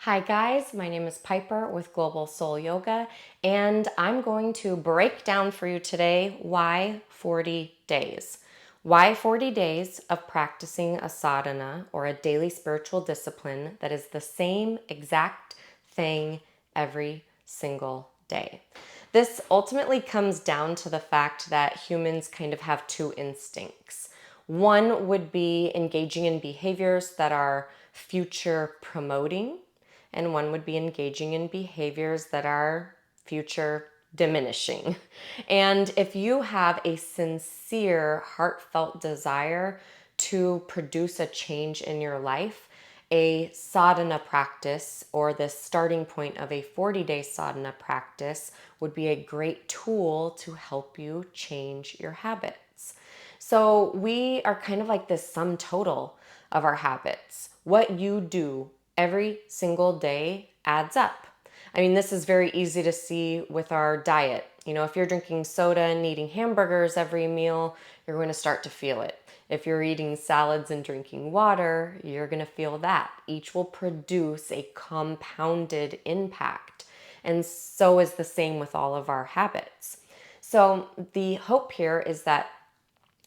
Hi guys, my name is Piper with Global Soul Yoga, and I'm going to break down for you today why 40 days. Why 40 days of practicing a sadhana or a daily spiritual discipline that is the same exact thing every single day. This ultimately comes down to the fact that humans kind of have two instincts. One would be engaging in behaviors that are future promoting, and one would be engaging in behaviors that are future diminishing. And if you have a sincere, heartfelt desire to produce a change in your life, a sadhana practice or the starting point of a 40-day sadhana practice would be a great tool to help you change your habits. So we are kind of like this sum total of our habits. What you do every single day adds up. I mean, this is very easy to see with our diet. You know, if you're drinking soda and eating hamburgers every meal, you're going to start to feel it. If you're eating salads and drinking water, you're going to feel that. Each will produce a compounded impact. And so is the same with all of our habits. So the hope here is that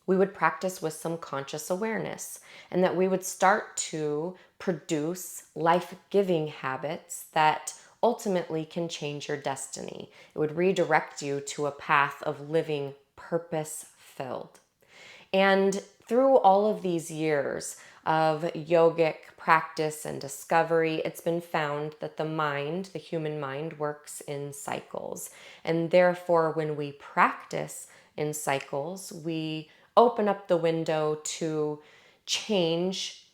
we would practice with some conscious awareness and that we would start to produce life-giving habits that ultimately can change your destiny. It would redirect you to a path of living purpose-filled. And through all of these years of yogic practice and discovery, it's been found that the human mind, works in cycles. And therefore, when we practice in cycles, we open up the window to change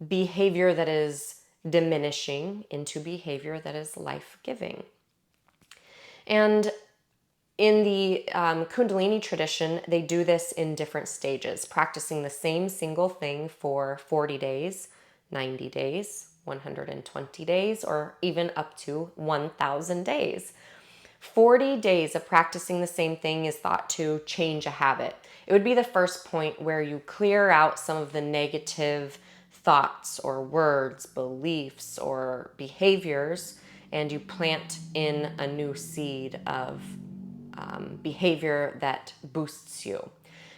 behavior that is diminishing into behavior that is life-giving. And in the Kundalini tradition, they do this in different stages, practicing the same single thing for 40 days, 90 days, 120 days, or even up to 1,000 days. 40 days of practicing the same thing is thought to change a habit. It would be the first point where you clear out some of the negative thoughts or words, beliefs, or behaviors, and you plant in a new seed of behavior that boosts you.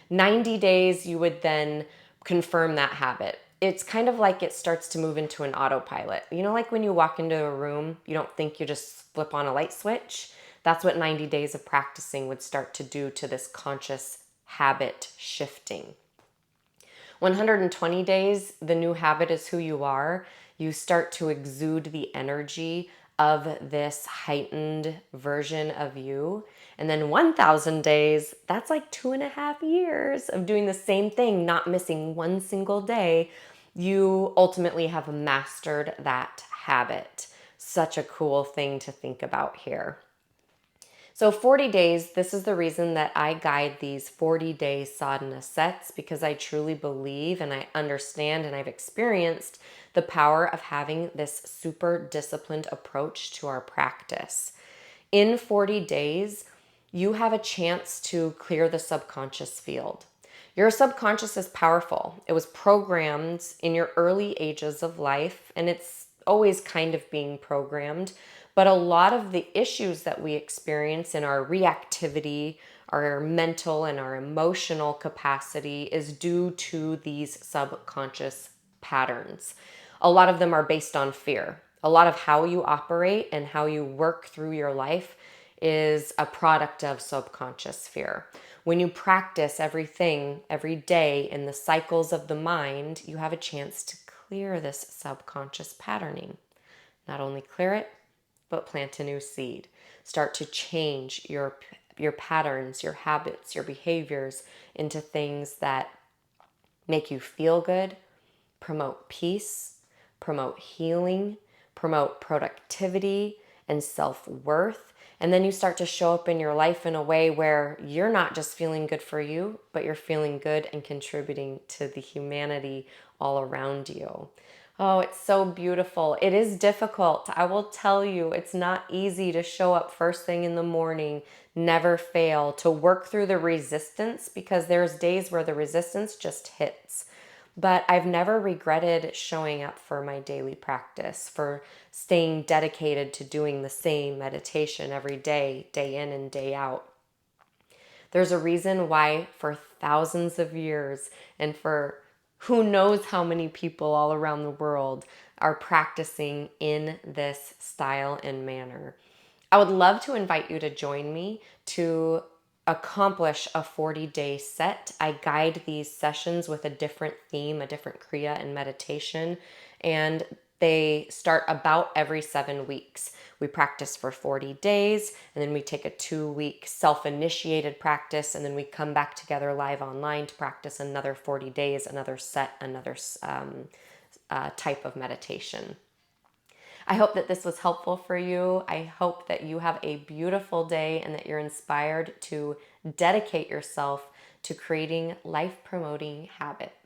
90 days, you would then confirm that habit. It's kind of like it starts to move into an autopilot. You know, like when you walk into a room, you don't think you just flip on a light switch. That's what 90 days of practicing would start to do to this conscious habit shifting. 120 days, the new habit is who you are. You start to exude the energy of this heightened version of you. And then 1,000 days, that's like 2.5 years of doing the same thing, not missing one single day. You ultimately have mastered that habit. Such a cool thing to think about here. So 40 days, this is the reason that I guide these 40-day sadhana sets, because I truly believe and I understand and I've experienced the power of having this super disciplined approach to our practice. In 40 days, you have a chance to clear the subconscious field. Your subconscious is powerful. It was programmed in your early ages of life, and it's always kind of being programmed. But a lot of the issues that we experience in our reactivity, our mental and our emotional capacity is due to these subconscious patterns. A lot of them are based on fear. A lot of how you operate and how you work through your life is a product of subconscious fear. When you practice everything every day in the cycles of the mind, you have a chance to clear this subconscious patterning. Not only clear it, but plant a new seed. Start to change your patterns, your habits, your behaviors into things that make you feel good, promote peace, promote healing, promote productivity and self-worth. And then you start to show up in your life in a way where you're not just feeling good for you, but you're feeling good and contributing to the humanity all around you. Oh, it's so beautiful. It is difficult. I will tell you, it's not easy to show up first thing in the morning, never fail, to work through the resistance, because there's days where the resistance just hits. But I've never regretted showing up for my daily practice, for staying dedicated to doing the same meditation every day, day in and day out. There's a reason why for thousands of years and for who knows how many people all around the world are practicing in this style and manner. I would love to invite you to join me to accomplish a 40-day set. I guide these sessions with a different theme, a different kriya and meditation, and they start about every 7 weeks. We practice for 40 days, and then we take a 2-week self-initiated practice, and then we come back together live online to practice another 40 days, another set, another type of meditation. I hope that this was helpful for you. I hope that you have a beautiful day and that you're inspired to dedicate yourself to creating life-promoting habits.